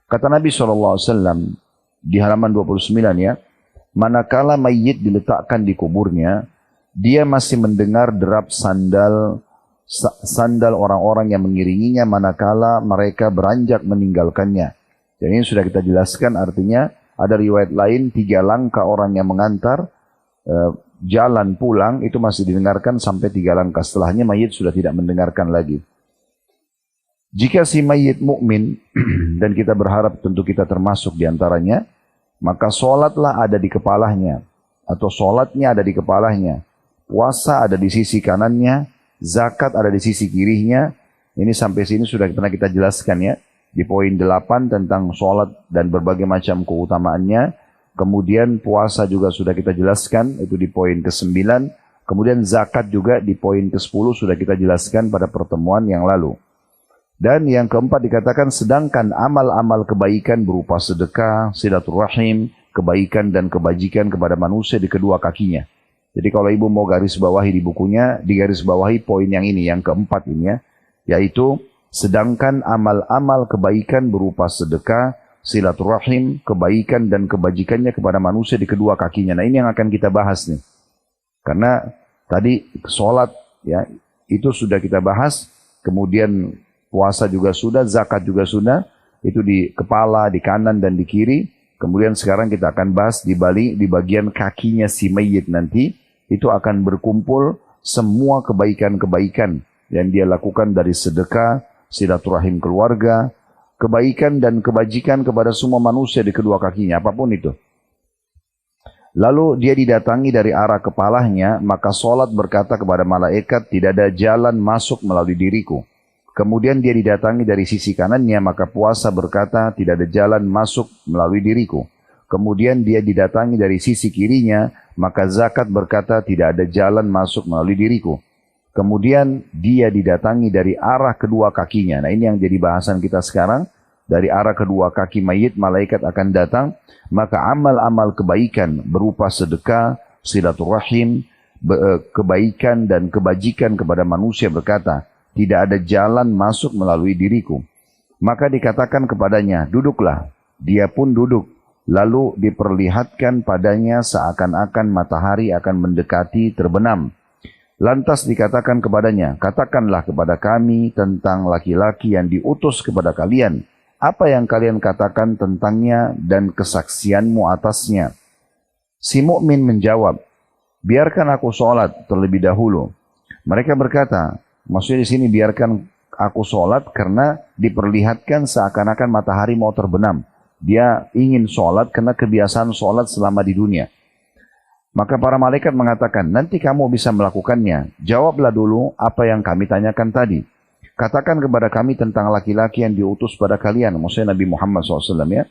Kata Nabi SAW di halaman 29 ya, manakala mayit diletakkan di kuburnya, dia masih mendengar derap sandal orang-orang yang mengiringinya manakala mereka beranjak meninggalkannya. Dan ini sudah kita jelaskan, artinya ada riwayat lain 3 langkah orang yang mengantar jalan pulang itu masih didengarkan sampai 3 langkah. Setelahnya mayit sudah tidak mendengarkan lagi. Jika si mayit mukmin dan kita berharap tentu kita termasuk diantaranya, maka sholatlah ada di kepalanya atau sholatnya ada di kepalanya, puasa ada di sisi kanannya, zakat ada di sisi kirinya. Ini sampai sini sudah pernah kita jelaskan ya di poin 8 tentang sholat dan berbagai macam keutamaannya. Kemudian puasa juga sudah kita jelaskan itu di poin ke-9. Kemudian zakat juga di poin ke-10 sudah kita jelaskan pada pertemuan yang lalu. Dan yang keempat dikatakan sedangkan amal-amal kebaikan berupa sedekah, silaturahim, kebaikan dan kebajikan kepada manusia di kedua kakinya. Jadi kalau ibu mau garis bawahi di bukunya, digaris bawahi poin yang ini, yang keempat ini ya. Yaitu sedangkan amal-amal kebaikan berupa sedekah, silaturahim, kebaikan dan kebajikannya kepada manusia di kedua kakinya. Nah ini yang akan kita bahas nih. Karena tadi sholat ya itu sudah kita bahas, kemudian puasa juga sudah, zakat juga sudah, itu di kepala, di kanan dan di kiri. Kemudian sekarang kita akan bahas di bagian kakinya si mayit nanti, itu akan berkumpul semua kebaikan-kebaikan yang dia lakukan dari sedekah, silaturahim keluarga, kebaikan dan kebajikan kepada semua manusia di kedua kakinya, apapun itu. Lalu dia didatangi dari arah kepalanya, maka sholat berkata kepada malaikat, tidak ada jalan masuk melalui diriku. Kemudian dia didatangi dari sisi kanannya, maka puasa berkata, tidak ada jalan masuk melalui diriku. Kemudian dia didatangi dari sisi kirinya, maka zakat berkata, tidak ada jalan masuk melalui diriku. Kemudian dia didatangi dari arah kedua kakinya. Nah ini yang jadi bahasan kita sekarang. Dari arah kedua kaki mayit, malaikat akan datang. Maka amal-amal kebaikan berupa sedekah, silaturahim, kebaikan dan kebajikan kepada manusia berkata, tidak ada jalan masuk melalui diriku. Maka dikatakan kepadanya, duduklah. Dia pun duduk. Lalu diperlihatkan padanya seakan-akan matahari akan mendekati terbenam. Lantas dikatakan kepadanya, katakanlah kepada kami tentang laki-laki yang diutus kepada kalian. Apa yang kalian katakan tentangnya dan kesaksianmu atasnya? Si mukmin menjawab, biarkan aku sholat terlebih dahulu. Mereka berkata, maksudnya di sini biarkan aku sholat karena diperlihatkan seakan-akan matahari mau terbenam. Dia ingin sholat karena kebiasaan sholat selama di dunia. Maka para malaikat mengatakan, nanti kamu bisa melakukannya. Jawablah dulu apa yang kami tanyakan tadi. Katakan kepada kami tentang laki-laki yang diutus pada kalian. Maksudnya Nabi Muhammad SAW ya.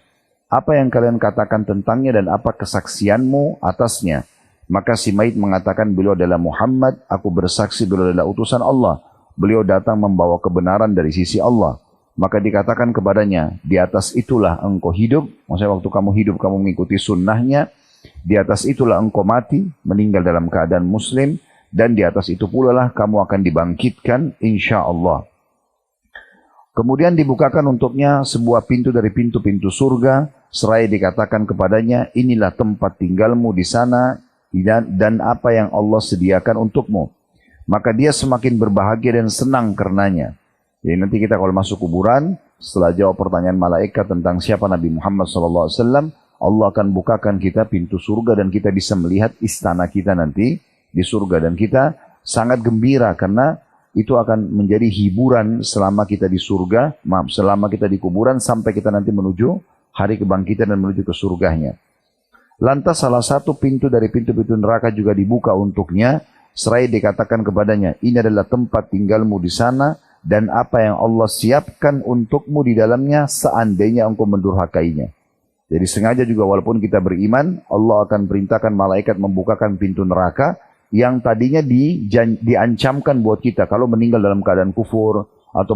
Apa yang kalian katakan tentangnya dan apa kesaksianmu atasnya. Maka si mayit mengatakan beliau adalah Muhammad, aku bersaksi beliau adalah utusan Allah. Beliau datang membawa kebenaran dari sisi Allah. Maka dikatakan kepadanya, di atas itulah engkau hidup. Maksudnya waktu kamu hidup kamu mengikuti sunnahnya. Di atas itulah engkau mati, meninggal dalam keadaan muslim. Dan di atas itu pula lah kamu akan dibangkitkan insya Allah. Kemudian dibukakan untuknya sebuah pintu dari pintu-pintu surga. Seraya dikatakan kepadanya, inilah tempat tinggalmu di sana. Dan apa yang Allah sediakan untukmu. Maka dia semakin berbahagia dan senang karenanya. Jadi nanti kita kalau masuk kuburan, setelah jawab pertanyaan malaikat tentang siapa Nabi Muhammad SAW, Allah akan bukakan kita pintu surga dan kita bisa melihat istana kita nanti di surga. Dan kita sangat gembira karena itu akan menjadi hiburan selama kita di surga, selama kita di kuburan sampai kita nanti menuju hari kebangkitan dan menuju ke surganya. Lantas salah satu pintu dari pintu-pintu neraka juga dibuka untuknya, seraya dikatakan kepadanya, ini adalah tempat tinggalmu di sana dan apa yang Allah siapkan untukmu di dalamnya seandainya engkau mendurhakainya. Jadi sengaja juga walaupun kita beriman, Allah akan perintahkan malaikat membukakan pintu neraka yang tadinya diancamkan buat kita kalau meninggal dalam keadaan kufur atau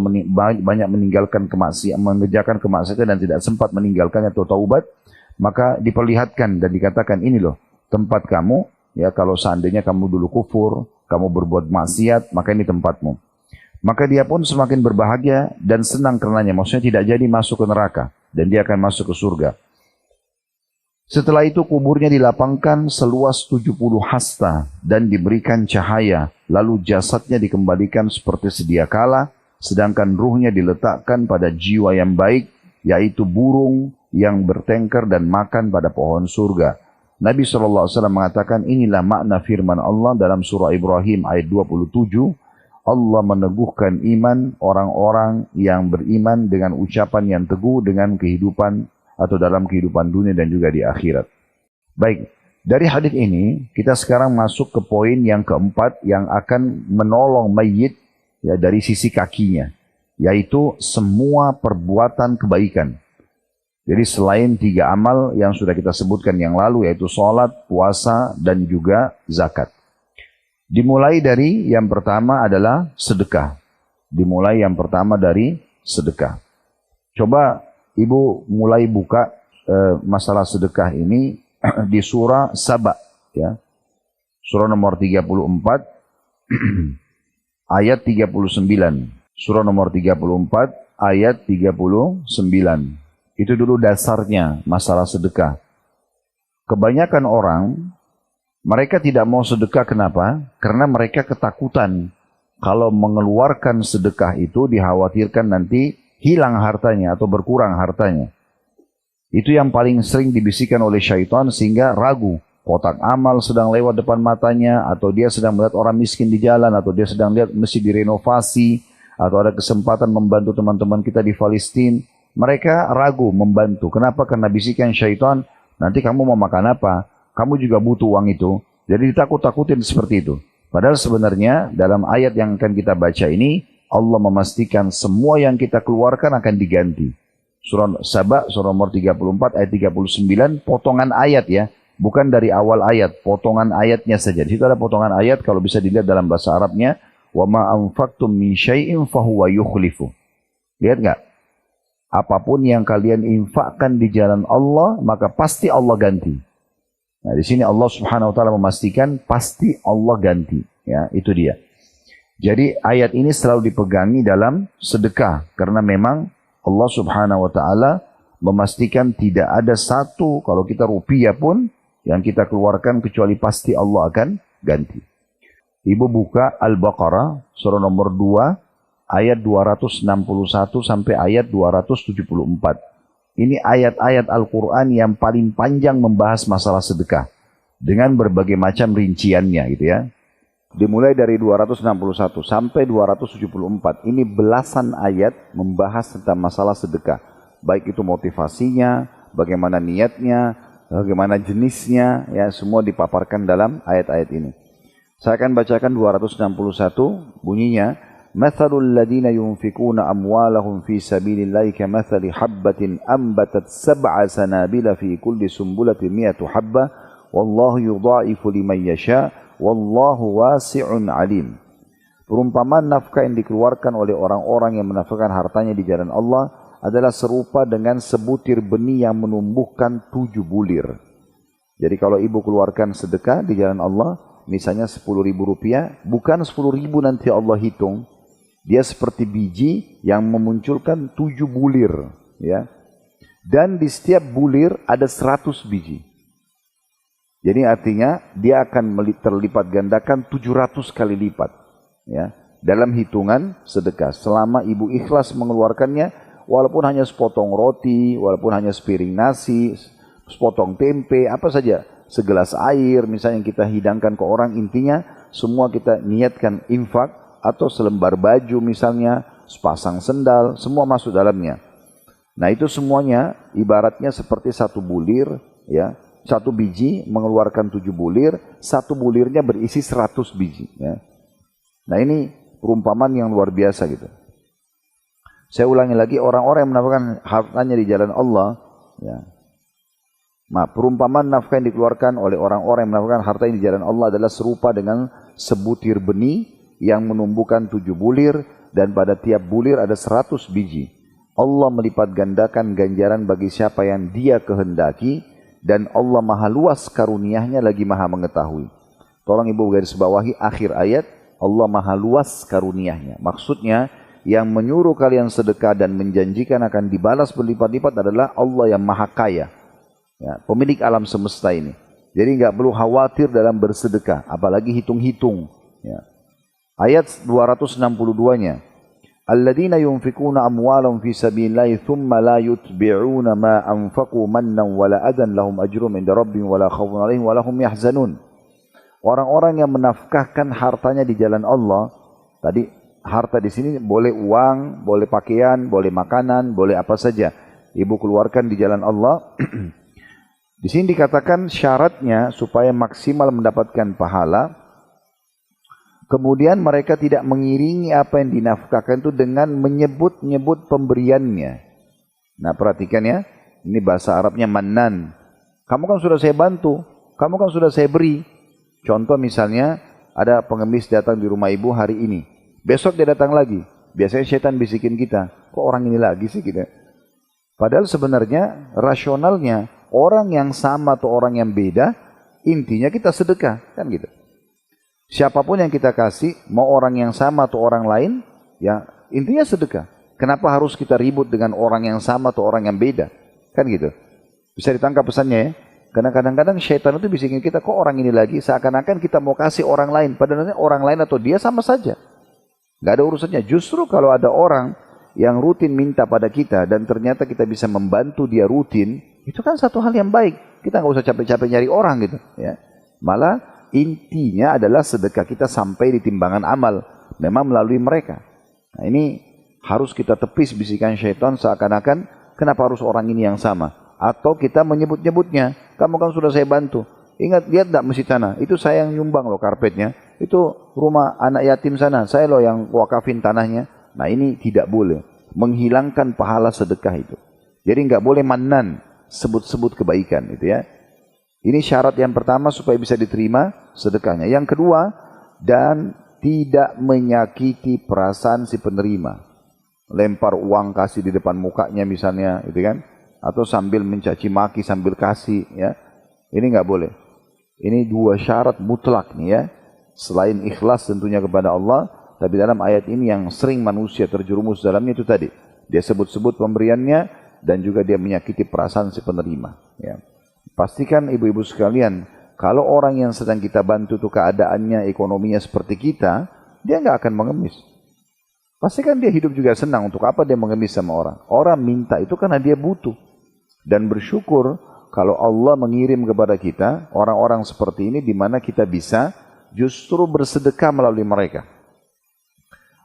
banyak meninggalkan kemaksiatan, mengerjakan kemaksiatan dan tidak sempat meninggalkannya atau taubat. Maka diperlihatkan dan dikatakan ini loh tempat kamu ya kalau seandainya kamu dulu kufur, kamu berbuat maksiat, maka ini tempatmu. Maka dia pun semakin berbahagia dan senang karenanya, maksudnya tidak jadi masuk ke neraka. dan dia akan masuk ke surga. Setelah itu kuburnya dilapangkan seluas 70 hasta dan diberikan cahaya. Lalu jasadnya dikembalikan seperti sedia kala, sedangkan ruhnya diletakkan pada jiwa yang baik, yaitu burung yang bertengkar dan makan pada pohon surga. Nabi SAW mengatakan, inilah makna firman Allah dalam surah Ibrahim ayat 27. Allah meneguhkan iman orang-orang yang beriman dengan ucapan yang teguh dengan kehidupan atau dalam kehidupan dunia dan juga di akhirat. Baik, dari hadis ini kita sekarang masuk ke poin yang keempat yang akan menolong mayit ya, dari sisi kakinya, yaitu semua perbuatan kebaikan. Jadi selain 3 amal yang sudah kita sebutkan yang lalu, yaitu sholat, puasa, dan juga zakat. Dimulai dari yang pertama adalah sedekah. Dimulai yang pertama dari sedekah. Coba Ibu mulai buka masalah sedekah ini di surah Saba, ya. Surah nomor 34 ayat 39. Surah nomor 34 ayat 39. Itu dulu dasarnya masalah sedekah. Kebanyakan orang mereka tidak mau sedekah, kenapa? Karena mereka ketakutan kalau mengeluarkan sedekah itu dikhawatirkan nanti hilang hartanya atau berkurang hartanya. Itu yang paling sering dibisikkan oleh syaitan sehingga ragu. Kotak amal sedang lewat depan matanya, atau dia sedang melihat orang miskin di jalan, atau dia sedang lihat masjid direnovasi, atau ada kesempatan membantu teman-teman kita di Palestina. Mereka ragu membantu. Kenapa? Karena bisikan syaitan, nanti kamu mau makan apa? Kamu juga butuh uang itu. Jadi ditakut-takutin seperti itu. Padahal sebenarnya dalam ayat yang akan kita baca ini, Allah memastikan semua yang kita keluarkan akan diganti. Surah Saba, surah nomor 34 ayat 39, potongan ayat ya. Bukan dari awal ayat, potongan ayatnya saja. Di situ ada potongan ayat, kalau bisa dilihat dalam bahasa Arabnya, وَمَا أَنْفَقْتُمْ مِنْ شَيْءٍ فَهُوَ يُخْلِفُ. Lihat nggak? Apapun yang kalian infakkan di jalan Allah, maka pasti Allah ganti. Nah, di sini Allah Subhanahu wa taala memastikan pasti Allah ganti, ya, itu dia. Jadi ayat ini selalu dipegangi dalam sedekah karena memang Allah Subhanahu wa taala memastikan tidak ada satu kalau kita rupiah pun yang kita keluarkan kecuali pasti Allah akan ganti. Ibu buka Al-Baqarah surah nomor 2 ayat 261 sampai ayat 274. Ini ayat-ayat Al-Quran yang paling panjang membahas masalah sedekah dengan berbagai macam rinciannya gitu ya. Dimulai dari 261 sampai 274. Ini belasan ayat membahas tentang masalah sedekah. Baik itu motivasinya, bagaimana niatnya, bagaimana jenisnya, ya semua dipaparkan dalam ayat-ayat ini. Saya akan bacakan 261 bunyinya. Mathalul ladina yunfikuna amwalahum fi sabilillahi kamathali habbatin ambatat sab'a sanabila fi kulli sumbulatin mi'atu habba wallahu yudha'ifu liman yasha' wallahu wasi'un alim. Perumpamaan nafkah yang dikeluarkan oleh orang-orang yang menafkahkan hartanya di jalan Allah adalah serupa dengan sebutir benih yang menumbuhkan 7 bulir. Jadi kalau ibu keluarkan sedekah di jalan Allah, misalnya Rp10.000, bukan Rp10.000 nanti Allah hitung. Dia seperti biji yang memunculkan 7 bulir, ya. Dan di setiap bulir ada 100 biji. Jadi artinya dia akan terlipat gandakan 700 kali lipat, ya. Dalam hitungan sedekah selama ibu ikhlas mengeluarkannya, walaupun hanya sepotong roti, walaupun hanya sepiring nasi, sepotong tempe, apa saja, segelas air misalnya yang kita hidangkan ke orang, intinya semua kita niatkan infak, atau selembar baju misalnya, sepasang sendal, semua masuk dalamnya. Nah itu semuanya ibaratnya seperti satu bulir, ya. Satu biji mengeluarkan 7 bulir, satu bulirnya berisi 100 biji. Ya. Nah ini perumpamaan yang luar biasa gitu. Saya ulangi lagi, orang-orang yang menafkahkan hartanya di jalan Allah, ya. Perumpamaan nafkah yang dikeluarkan oleh orang-orang yang menafkahkan hartanya di jalan Allah adalah serupa dengan sebutir benih yang menumbuhkan 7 bulir dan pada tiap bulir ada 100 biji. Allah melipat gandakan ganjaran bagi siapa yang Dia kehendaki dan Allah maha luas karunia-Nya lagi maha mengetahui. Tolong ibu garis bawahi akhir ayat, Allah maha luas karunia-Nya. Maksudnya yang menyuruh kalian sedekah dan menjanjikan akan dibalas berlipat-lipat adalah Allah yang maha kaya. Ya, pemilik alam semesta ini. Jadi nggak perlu khawatir dalam bersedekah, apalagi hitung-hitung. Ya. Ayat 262-nya. Alladzina yunfikuna amwalahum fi sabilillahi thumma la yutbi'una ma anfaqu mannan wala adan lahum ajrum inda rabbihim wala khaufun 'alaihim wala hum yahzanun. Orang-orang yang menafkahkan hartanya di jalan Allah, tadi harta di sini boleh uang, boleh pakaian, boleh makanan, boleh apa saja. Ibu keluarkan di jalan Allah. Di sini dikatakan syaratnya supaya maksimal mendapatkan pahala. Kemudian mereka tidak mengiringi apa yang dinafkahkan itu dengan menyebut-nyebut pemberiannya. Nah perhatikan ya, ini bahasa Arabnya mannan. Kamu kan sudah saya bantu, kamu kan sudah saya beri. Contoh misalnya, ada pengemis datang di rumah ibu hari ini. Besok dia datang lagi. Biasanya setan bisikin kita, kok orang ini lagi sih kita? Padahal sebenarnya rasionalnya, orang yang sama atau orang yang beda, intinya kita sedekah, kan gitu. Siapapun yang kita kasih, mau orang yang sama atau orang lain, ya intinya sedekah. Kenapa harus kita ribut dengan orang yang sama atau orang yang beda? Kan gitu. Bisa ditangkap pesannya ya. Karena kadang-kadang syaitan itu bisikin kita, kok orang ini lagi? Seakan-akan kita mau kasih orang lain. Padahal orang lain atau dia sama saja. Gak ada urusannya. Justru kalau ada orang yang rutin minta pada kita dan ternyata kita bisa membantu dia rutin, itu kan satu hal yang baik. Kita nggak usah capek-capek nyari orang gitu. Ya. Malah intinya adalah sedekah kita sampai di timbangan amal. Memang melalui mereka. Nah ini harus kita tepis bisikan syaitan seakan-akan kenapa harus orang ini yang sama. Atau kita menyebut-nyebutnya. Kamu kan sudah saya bantu. Ingat, lihat tak masjid tanah. Itu saya yang nyumbang loh karpetnya. Itu rumah anak yatim sana. Saya loh yang wakafin tanahnya. Nah ini tidak boleh. Menghilangkan pahala sedekah itu. Jadi nggak boleh mannan. Sebut-sebut kebaikan itu ya. Ini syarat yang pertama supaya bisa diterima sedekahnya. Yang kedua, dan tidak menyakiti perasaan si penerima. Lempar uang kasih di depan mukanya misalnya, gitu kan? Atau sambil mencaci maki sambil kasih, ya. Ini nggak boleh. Ini dua syarat mutlak nih ya. Selain ikhlas tentunya kepada Allah, tapi dalam ayat ini yang sering manusia terjerumus dalamnya itu tadi. Dia sebut-sebut pemberiannya dan juga dia menyakiti perasaan si penerima, ya. Pastikan ibu-ibu sekalian, kalau orang yang sedang kita bantu itu keadaannya, ekonominya seperti kita, dia nggak akan mengemis. Pastikan dia hidup juga senang. Untuk apa dia mengemis sama orang? Orang minta itu karena dia butuh. Dan bersyukur kalau Allah mengirim kepada kita orang-orang seperti ini di mana kita bisa justru bersedekah melalui mereka.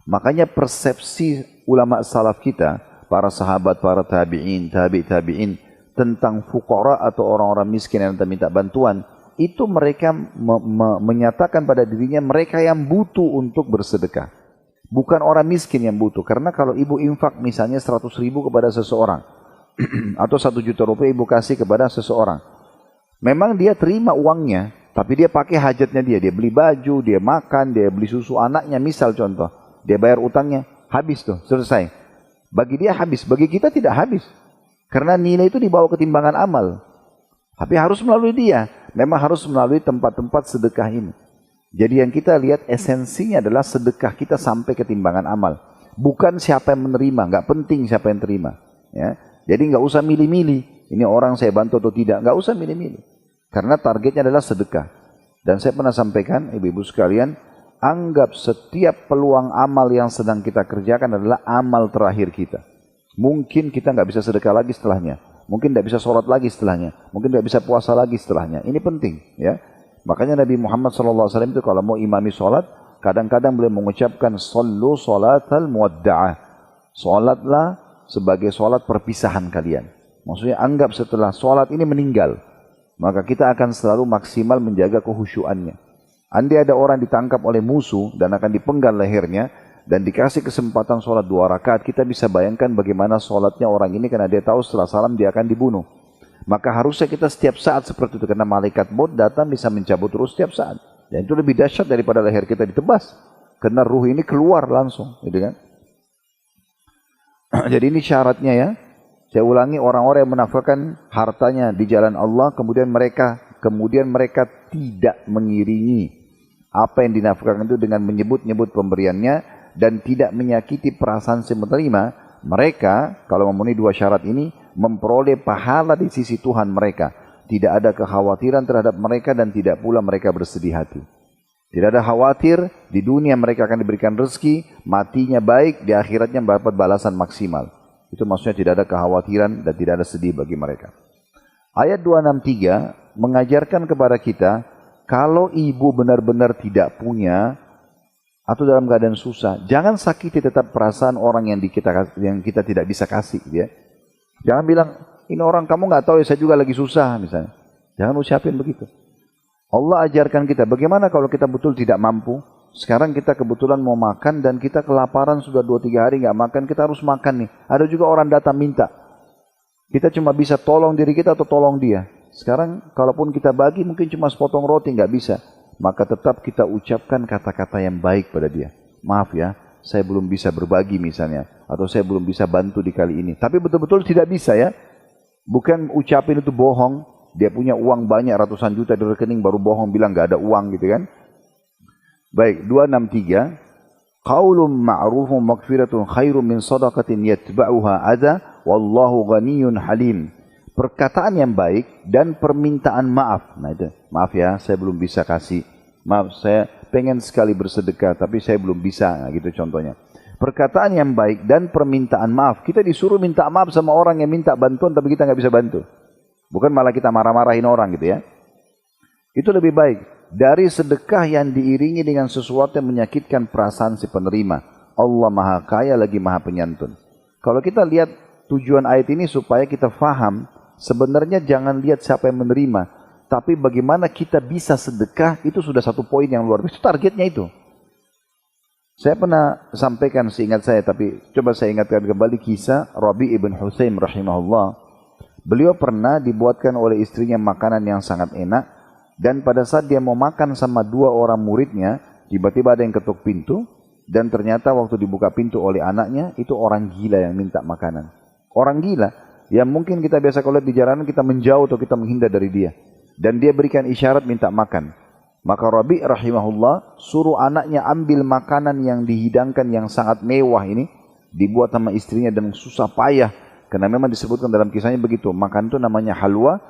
Makanya persepsi ulama salaf kita, para sahabat, para tabi'in, tabi'in, tentang fuqara atau orang-orang miskin yang minta bantuan, itu mereka menyatakan pada dirinya mereka yang butuh untuk bersedekah. Bukan orang miskin yang butuh. Karena kalau ibu infak misalnya 100.000 kepada seseorang, atau 1 juta rupiah ibu kasih kepada seseorang, memang dia terima uangnya, tapi dia pakai hajatnya dia. Dia beli baju, dia makan, dia beli susu anaknya, misal contoh. Dia bayar utangnya, habis tuh, selesai. Bagi dia habis, bagi kita tidak habis. Karena nilai itu dibawa ke timbangan amal. Tapi harus melalui dia. Memang harus melalui tempat-tempat sedekah ini. Jadi yang kita lihat esensinya adalah sedekah kita sampai ke timbangan amal. Bukan siapa yang menerima. Nggak penting siapa yang terima. Ya. Jadi nggak usah milih-milih. Ini orang saya bantu atau tidak. Nggak usah milih-milih. Karena targetnya adalah sedekah. Dan saya pernah sampaikan, ibu-ibu sekalian, anggap setiap peluang amal yang sedang kita kerjakan adalah amal terakhir kita. Mungkin kita nggak bisa sedekah lagi setelahnya. Mungkin tidak bisa sholat lagi setelahnya. Mungkin tidak bisa puasa lagi setelahnya. Ini penting, ya. Makanya Nabi Muhammad SAW itu kalau mau imami sholat, kadang-kadang beliau mengucapkan sallu sholatal muwadda'ah. Sholatlah sebagai sholat perpisahan kalian. Maksudnya anggap setelah sholat ini meninggal, maka kita akan selalu maksimal menjaga kehusyuannya. Andai ada orang ditangkap oleh musuh dan akan dipenggal lehernya, dan dikasih kesempatan sholat 2 rakaat, kita bisa bayangkan bagaimana sholatnya orang ini karena dia tahu setelah salam dia akan dibunuh. Maka harusnya kita setiap saat seperti itu, karena malaikat maut datang bisa mencabut ruh setiap saat. Dan itu lebih dahsyat daripada leher kita ditebas. Karena ruh ini keluar langsung, gitu kan? Jadi ini syaratnya ya. Saya ulangi, orang-orang yang menafkahkan hartanya di jalan Allah, kemudian mereka tidak mengiringi apa yang dinafkahkan itu dengan menyebut-nyebut pemberiannya, dan tidak menyakiti perasaan si penerima, mereka kalau memenuhi dua syarat ini memperoleh pahala di sisi Tuhan mereka. Tidak ada kekhawatiran terhadap mereka dan tidak pula mereka bersedih hati. Tidak ada khawatir, di dunia mereka akan diberikan rezeki, matinya baik, di akhiratnya mendapat balasan maksimal. Itu maksudnya tidak ada kekhawatiran dan tidak ada sedih bagi mereka. Ayat 263 mengajarkan kepada kita, kalau ibu benar-benar tidak punya atau dalam keadaan susah, jangan sakiti tetap perasaan orang yang kita tidak bisa kasih. Ya. Jangan bilang, ini orang kamu nggak tahu ya saya juga lagi susah misalnya. Jangan ucapin begitu. Allah ajarkan kita bagaimana kalau kita betul tidak mampu. Sekarang kita kebetulan mau makan dan kita kelaparan sudah 2-3 hari nggak makan, kita harus makan nih. Ada juga orang datang minta. Kita cuma bisa tolong diri kita atau tolong dia. Sekarang kalaupun kita bagi mungkin cuma sepotong roti nggak bisa. Maka tetap kita ucapkan kata-kata yang baik pada dia. Maaf ya, saya belum bisa berbagi misalnya. Atau saya belum bisa bantu di kali ini. Tapi betul-betul tidak bisa ya. Bukan ucapin itu bohong. Dia punya uang banyak ratusan juta di rekening baru bohong bilang nggak ada uang gitu kan. Baik, 263. Qaulun ma'rufun maghfiratun khairum min sadaqatin yatba'uha adza wallahu ghaniyyun halim. Perkataan yang baik dan permintaan maaf. Nah itu, maaf ya saya belum bisa kasih. Maaf saya pengen sekali bersedekah tapi saya belum bisa. Nah, gitu contohnya. Perkataan yang baik dan permintaan maaf. Kita disuruh minta maaf sama orang yang minta bantuan tapi kita nggak bisa bantu. Bukan malah kita marah-marahin orang gitu ya. Itu lebih baik dari sedekah yang diiringi dengan sesuatu yang menyakitkan perasaan si penerima. Allah Maha Kaya lagi Maha Penyantun. Kalau kita lihat tujuan ayat ini supaya kita faham, sebenarnya jangan lihat siapa yang menerima, tapi bagaimana kita bisa sedekah, itu sudah satu poin yang luar biasa. Itu targetnya itu. Saya pernah sampaikan seingat saya, tapi coba saya ingatkan kembali kisah Rabi' ibn Husaim rahimahullah. Beliau pernah dibuatkan oleh istrinya makanan yang sangat enak, dan pada saat dia mau makan sama 2 orang muridnya, tiba-tiba ada yang ketuk pintu, dan ternyata waktu dibuka pintu oleh anaknya, itu orang gila yang minta makanan. Orang gila, yang mungkin kita biasa kalau lihat di jalanan kita menjauh atau kita menghindar dari dia. Dan dia berikan isyarat minta makan. Maka Rabi' rahimahullah suruh anaknya ambil makanan yang dihidangkan yang sangat mewah ini, dibuat sama istrinya dan susah payah. Karena memang disebutkan dalam kisahnya begitu. Makan itu namanya halwa,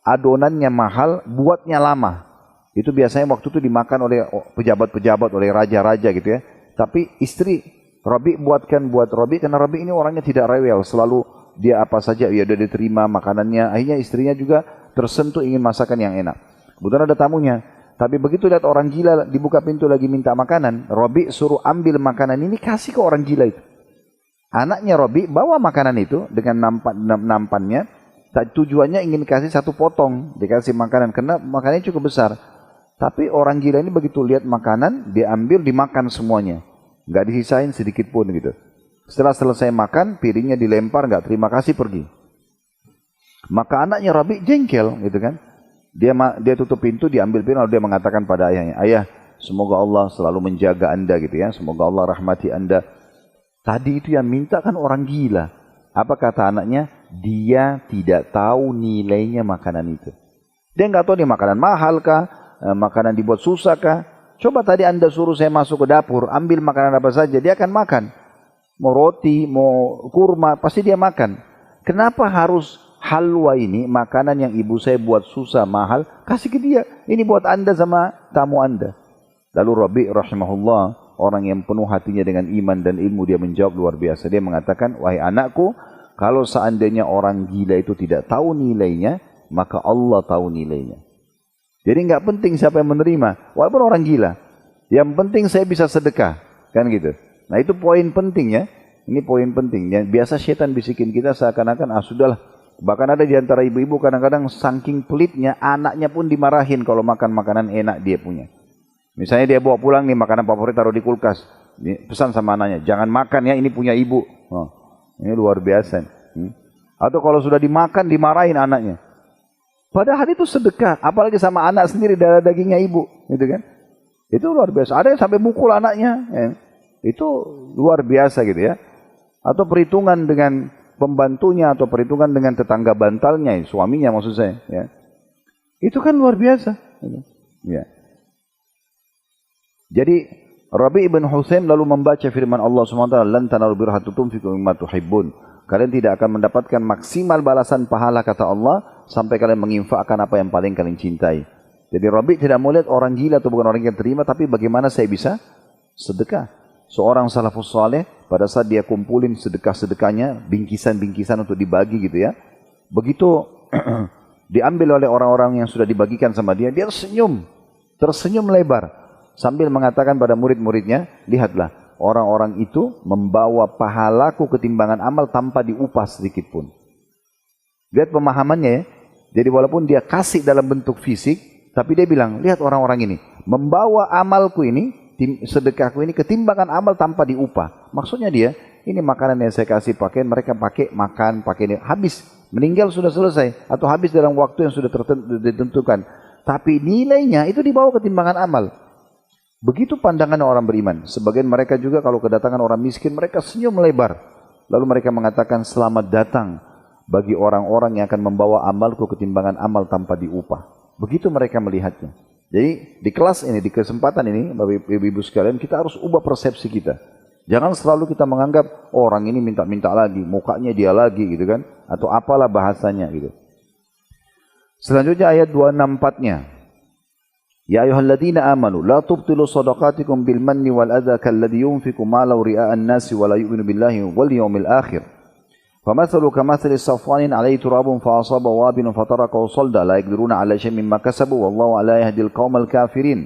adonannya mahal, buatnya lama. Itu biasanya waktu itu dimakan oleh pejabat-pejabat, oleh raja-raja gitu ya. Tapi istri Rabi' buatkan buat Rabi' karena Rabi' ini orangnya tidak rewel. Selalu dia apa saja, ya udah diterima makanannya. Akhirnya istrinya juga tersentuh ingin masakan yang enak. Kebetulan ada tamunya. Tapi begitu lihat orang gila dibuka pintu lagi minta makanan, Rabi' suruh ambil makanan ini kasih ke orang gila itu. Anaknya Rabi' bawa makanan itu dengan nampannya, tujuannya ingin kasih 1 potong, dikasih makanan, karena makanannya cukup besar. Tapi orang gila ini begitu lihat makanan, dia ambil, dimakan semuanya. Nggak disisain sedikit pun gitu. Setelah selesai makan, piringnya dilempar, nggak terima kasih, pergi. Maka anaknya Rabi' jengkel gitu kan. Dia tutup pintu, diambil piring, lalu dia mengatakan pada ayahnya, ayah, semoga Allah selalu menjaga anda gitu ya, semoga Allah rahmati anda. Tadi itu yang minta kan orang gila. Apa kata anaknya? Dia tidak tahu nilainya makanan itu. Dia nggak tahu nih makanan mahal kah? Makanan dibuat susah kah? Coba tadi anda suruh saya masuk ke dapur, ambil makanan apa saja, dia akan makan. Mau roti, mau kurma, pasti dia makan. Kenapa harus halwa ini, makanan yang ibu saya buat susah, mahal, kasih ke dia. Ini buat anda sama tamu anda. Lalu Rabi' rahimahullah, orang yang penuh hatinya dengan iman dan ilmu, dia menjawab luar biasa. Dia mengatakan, wahai anakku, kalau seandainya orang gila itu tidak tahu nilainya, maka Allah tahu nilainya. Jadi nggak penting siapa yang menerima, walaupun orang gila. Yang penting saya bisa sedekah, kan gitu. Nah itu poin penting ya. Ini poin penting. Yang biasa setan bisikin kita seakan-akan, sudahlah. Bahkan ada di antara ibu-ibu kadang-kadang saking pelitnya, anaknya pun dimarahin kalau makan makanan enak dia punya. Misalnya dia bawa pulang nih makanan favorit taruh di kulkas. Pesan sama anaknya, jangan makan ya, ini punya ibu. Oh, ini luar biasa. Atau kalau sudah dimakan dimarahin anaknya. Padahal itu sedekah, apalagi sama anak sendiri, darah dagingnya ibu, gitu kan? Itu luar biasa. Ada yang sampai mukul anaknya, ya. Itu luar biasa gitu ya. Atau perhitungan dengan pembantunya atau perhitungan dengan tetangga bantalnya, suaminya maksud saya. Ya. Itu kan luar biasa. Gitu. Ya. Jadi Rabi' ibn Husaim lalu membaca firman Allah SWT, "Lan tanalul birra hatta tunfiqu mimma tuhibbun." Kalian tidak akan mendapatkan maksimal balasan pahala kata Allah sampai kalian menginfakkan apa yang paling kalian cintai. Jadi Rabi' tidak mau lihat orang gila atau bukan orang yang terima, tapi bagaimana saya bisa sedekah. Seorang salafus saleh pada saat dia kumpulin sedekah-sedekahnya, bingkisan-bingkisan untuk dibagi gitu ya. Begitu diambil oleh orang-orang yang sudah dibagikan sama dia, dia tersenyum lebar sambil mengatakan pada murid-muridnya, "Lihatlah, orang-orang itu membawa pahalaku ketimbangan amal tanpa diupah sedikit pun." Lihat pemahamannya ya. Jadi walaupun dia kasih dalam bentuk fisik, tapi dia bilang, "Lihat orang-orang ini membawa amalku ini, sedekahku ini ketimbangan amal tanpa diupah." Maksudnya dia, ini makanan yang saya kasih pakaian, mereka pakai, makan, pakai ini, habis, meninggal sudah selesai, atau habis dalam waktu yang sudah ditentukan. Tapi nilainya itu dibawa ketimbangan amal. Begitu pandangan orang beriman. Sebagian mereka juga kalau kedatangan orang miskin, mereka senyum lebar. Lalu mereka mengatakan, "Selamat datang bagi orang-orang yang akan membawa amalku ketimbangan amal tanpa diupah." Begitu mereka melihatnya. Jadi di kelas ini, di kesempatan ini, Bapak Ibu sekalian, kita harus ubah persepsi kita. Jangan selalu kita menganggap orang ini minta-minta lagi, mukanya dia lagi gitu kan, atau apalah bahasanya gitu. Selanjutnya ayat 264-nya. "Ya ayyuhalladzina amanu la tubtilu shadaqatikum bil manni wal adza kalladzi yunfiqu malahu ria'an nasi wa la yu'minu billahi wal yawmil akhir. فَمَثَلُ كَمَثَلِ صَفْوَانٍ عَلَيْهِ تُرَابٌ فَأَصَابَ وَابِلٌ فَتَرَكَهُ صَلْدًا لَا يَقْدِرُونَ عَلَى شَيْءٍ مِّمَّا كَسَبُوا وَاللَّهُ لَا يَهْدِي الْقَوْمَ الْكَافِرِينَ."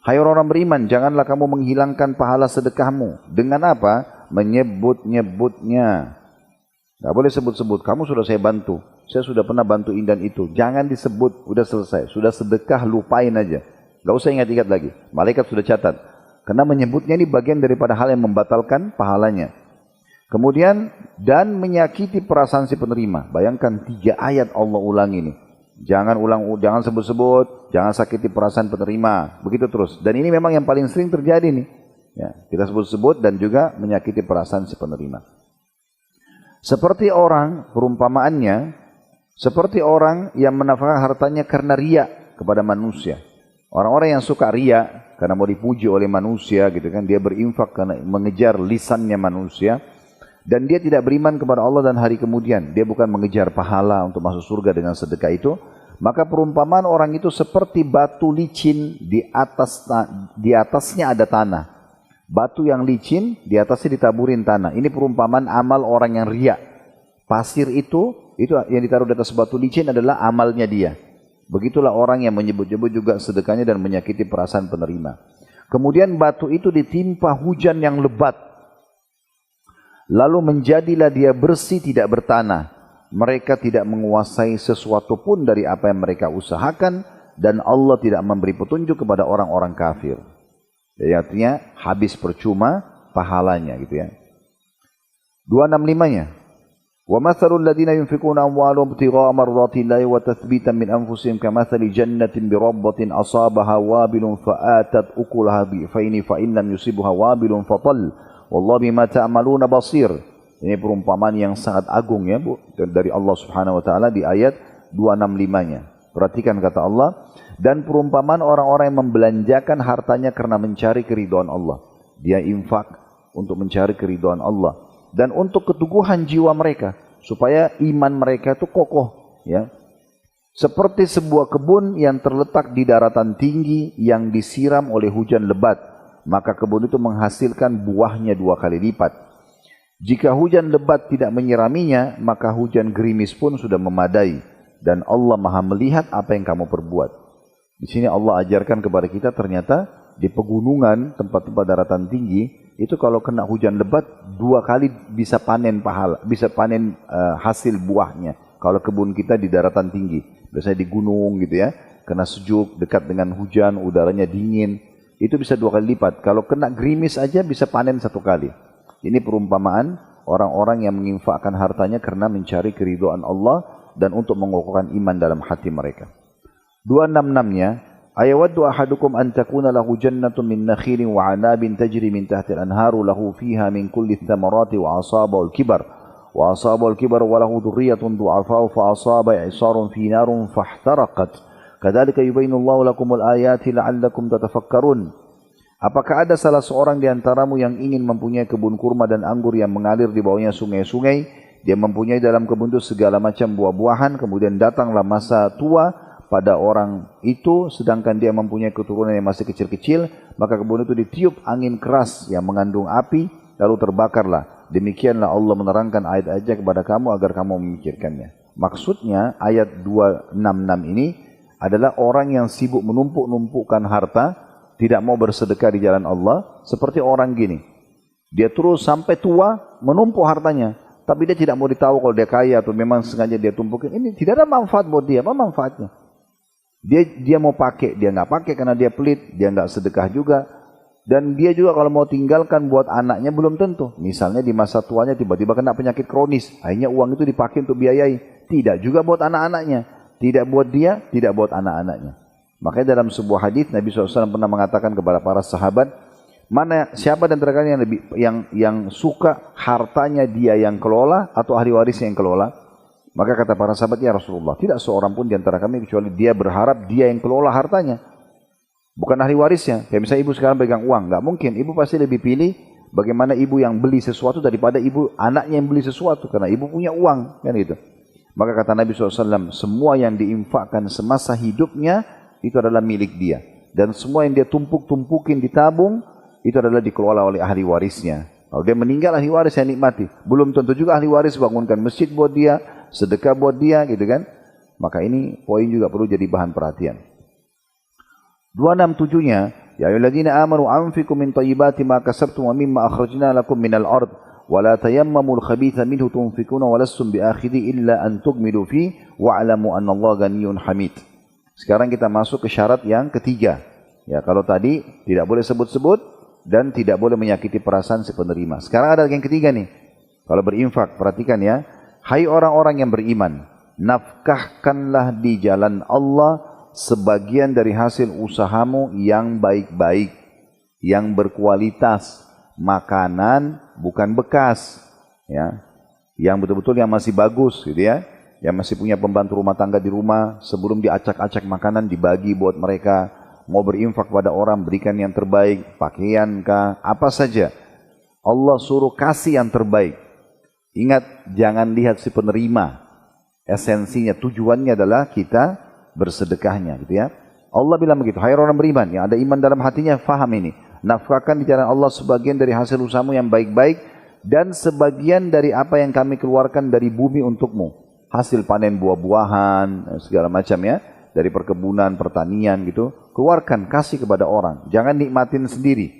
Hai orang beriman, janganlah kamu menghilangkan pahala sedekahmu. Dengan apa? Menyebut-nyebutnya. Tidak boleh sebut-sebut. Kamu sudah saya bantu. Saya sudah pernah bantu ini dan itu. Jangan disebut. Udah selesai. Sudah sedekah, lupain aja. Tidak usah ingat-ingat lagi. Malaikat sudah catat. Karena menyebutnya ini bagian daripada hal yang membatalkan pahalanya. Kemudian, dan menyakiti perasaan si penerima. Bayangkan 3 ayat Allah ulang ini. Jangan sebut-sebut, jangan sakiti perasaan penerima. Begitu terus. Dan ini memang yang paling sering terjadi nih. Ya, kita sebut-sebut dan juga menyakiti perasaan si penerima. Seperti orang, perumpamaannya, seperti orang yang menafkahkan hartanya karena riya kepada manusia. Orang-orang yang suka riya karena mau dipuji oleh manusia gitu kan, dia berinfak karena mengejar lisannya manusia. Dan dia tidak beriman kepada Allah dan hari kemudian. Dia bukan mengejar pahala untuk masuk surga dengan sedekah itu. Maka perumpamaan orang itu seperti batu licin di atasnya ada tanah. Batu yang licin di atasnya ditaburin tanah. Ini perumpamaan amal orang yang riya. Pasir itu yang ditaruh di atas batu licin adalah amalnya dia. Begitulah orang yang menyebut-nyebut juga sedekahnya dan menyakiti perasaan penerima. Kemudian batu itu ditimpa hujan yang lebat. Lalu menjadilah dia bersih tidak bertanah. Mereka tidak menguasai sesuatu pun dari apa yang mereka usahakan. Dan Allah tidak memberi petunjuk kepada orang-orang kafir. Jadi artinya habis percuma pahalanya gitu ya. 265-nya. وَمَثَلُ الَّذِينَ يُنْفِقُونَ أَمْوَالَهُمْ ابْتِغَاءَ مَرْضَاتِ اللَّهِ وَتَثْبِيتًا مِنْ أَنْفُسِهِمْ كَمَثَلِ جَنَّةٍ بِرَبْوَةٍ أَصَابَهَا وَابِلٌ فَآتَتْ أُكُلَهَا ضِعْفَيْنِ فَإِنْ لَمْ يُصِبْهَا وَابِلٌ فَطَلٌّ وَاللَّهُ بِمَا تَعْمَلُونَ بَصِيرٌ. Ini perumpamaan yang sangat agung ya Bu, dari Allah Subhanahu wa taala di ayat 265-nya. Perhatikan kata Allah, dan perumpamaan orang-orang yang membelanjakan hartanya karena mencari keridhaan Allah. Dia infak untuk mencari keridhaan Allah dan untuk keteguhan jiwa mereka supaya iman mereka itu kokoh ya. Seperti sebuah kebun yang terletak di daratan tinggi yang disiram oleh hujan lebat, maka kebun itu menghasilkan buahnya 2 kali lipat. Jika hujan lebat tidak menyiraminya, maka hujan gerimis pun sudah memadai. Dan Allah maha melihat apa yang kamu perbuat. Di sini Allah ajarkan kepada kita ternyata di pegunungan, tempat-tempat daratan tinggi, itu kalau kena hujan lebat 2 kali bisa panen pahala, bisa panen hasil buahnya. Kalau kebun kita di daratan tinggi, biasanya di gunung gitu ya, kena sejuk, dekat dengan hujan, udaranya dingin, itu bisa 2 kali lipat. Kalau kena gerimis aja bisa panen 1 kali. Ini perumpamaan orang-orang yang menginfakkan hartanya karena mencari keridhaan Allah dan untuk mengokohkan iman dalam hati mereka. 266-nya, ayawaddu ahadukum an takuna lahu jannatun min nakhilin wa 'anabin tajri min tahtil anharu lahu fiha min kulli thamarati wa asabahu al-kibar wa lahu dhurriyyatun du'afa'u fa asaba i'sarun fi narun fahtaraqat. Kadzalika yubayyinu Allahu lakumul ayati la'allakum tatafakkarun. Apakah ada salah seorang di antaramu yang ingin mempunyai kebun kurma dan anggur yang mengalir di bawahnya sungai-sungai? Dia mempunyai dalam kebun itu segala macam buah-buahan, kemudian datanglah masa tua pada orang itu, sedangkan dia mempunyai keturunan yang masih kecil-kecil, maka kebun itu ditiup angin keras yang mengandung api, lalu terbakarlah. Demikianlah Allah menerangkan ayat-ayatnya kepada kamu agar kamu memikirkannya. Maksudnya ayat 266 ini adalah orang yang sibuk menumpuk-numpukkan harta, tidak mau bersedekah di jalan Allah, seperti orang gini. Dia terus sampai tua menumpuk hartanya, tapi dia tidak mau ditahu kalau dia kaya atau memang sengaja dia tumpukin. Ini tidak ada manfaat buat dia. Apa manfaatnya? Dia mau pakai, dia nggak pakai karena dia pelit, dia nggak sedekah juga. Dan dia juga kalau mau tinggalkan buat anaknya belum tentu. Misalnya di masa tuanya tiba-tiba kena penyakit kronis, akhirnya uang itu dipakai untuk biayai. Tidak juga buat anak-anaknya, tidak buat dia, tidak buat anak-anaknya. Makanya dalam sebuah hadis Nabi SAW pernah mengatakan kepada para sahabat, siapa dan kalian yang suka hartanya dia yang kelola atau ahli warisnya yang kelola? Maka kata para sahabat, ya Rasulullah, tidak seorang pun di antara kami kecuali dia berharap dia yang kelola hartanya, bukan ahli warisnya. Kayak misalnya ibu sekarang pegang uang, nggak mungkin. Ibu pasti lebih pilih bagaimana ibu yang beli sesuatu daripada ibu anaknya yang beli sesuatu, karena ibu punya uang, kan gitu. Maka kata Nabi SAW, semua yang diinfakkan semasa hidupnya itu adalah milik dia. Dan semua yang dia tumpuk-tumpukin ditabung, itu adalah dikelola oleh ahli warisnya. Kalau dia meninggal, ahli waris yang nikmati. Belum tentu juga ahli waris bangunkan masjid buat dia, sedekah buat dia, gitu kan. Maka ini poin juga perlu jadi bahan perhatian. 267-nya, ya ayyuhalladzina amanu anfiqu min thayyibati ma kasabtum wa mimma akhrajna lakum minal ard wa la tayammamul khabitha minhu tunfikuna wa lastum biakhidhi illa an tughmidu fi wa'lamu anna Allah ghaniyyun hamid. Sekarang kita masuk ke syarat yang ketiga. Ya, kalau tadi tidak boleh sebut-sebut dan tidak boleh menyakiti perasaan si penerima. Sekarang ada yang ketiga nih. Kalau berinfak, perhatikan ya. Hai orang-orang yang beriman, nafkahkanlah di jalan Allah sebagian dari hasil usahamu yang baik-baik, yang berkualitas, makanan bukan bekas, ya, yang betul-betul yang masih bagus, gitu ya. Yang masih punya pembantu rumah tangga di rumah, sebelum diacak-acak makanan dibagi buat mereka. Mau berinfak pada orang, berikan yang terbaik, pakaian kah, apa saja. Allah suruh kasih yang terbaik. Ingat, jangan lihat si penerima. Esensinya, tujuannya adalah kita bersedekahnya, gitu ya. Allah bilang begitu, hai orang beriman, yang ada iman dalam hatinya, faham ini. Nafkahkan di jalan Allah sebagian dari hasil usahamu yang baik-baik, dan sebagian dari apa yang kami keluarkan dari bumi untukmu. Hasil panen buah-buahan, segala macam ya, dari perkebunan, pertanian gitu, keluarkan, kasih kepada orang, jangan nikmatin sendiri.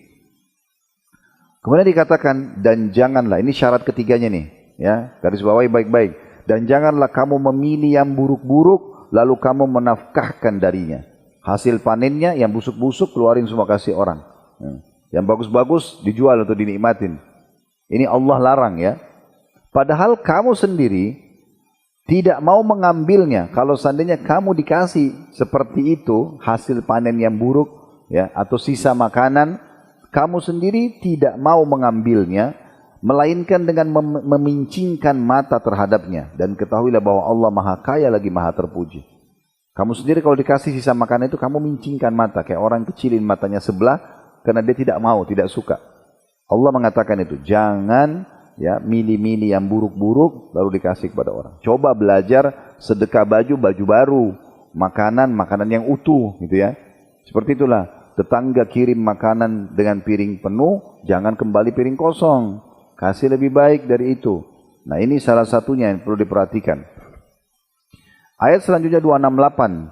Kemudian dikatakan, dan janganlah, ini syarat ketiganya nih, ya, garis bawahi baik-baik, dan janganlah kamu memilih yang buruk-buruk, lalu kamu menafkahkan darinya. Hasil panennya yang busuk-busuk, keluarin semua kasih orang. Yang bagus-bagus, dijual atau dinikmatin. Ini Allah larang ya. Padahal kamu sendiri tidak mau mengambilnya. Kalau seandainya kamu dikasih seperti itu, hasil panen yang buruk, ya, atau sisa makanan, kamu sendiri tidak mau mengambilnya, melainkan dengan memincingkan mata terhadapnya. Dan ketahuilah bahwa Allah Maha Kaya lagi Maha Terpuji. Kamu sendiri kalau dikasih sisa makanan itu, kamu mincingkan mata, kayak orang kecilin matanya sebelah, karena dia tidak mau, tidak suka. Allah mengatakan itu, jangan ya milih-milih yang buruk-buruk lalu dikasih kepada orang. Coba belajar sedekah baju baru, makanan yang utuh gitu ya. Seperti itulah, tetangga kirim makanan dengan piring penuh, jangan kembali piring kosong. Kasih lebih baik dari itu. Nah, ini salah satunya yang perlu diperhatikan. Ayat selanjutnya 268.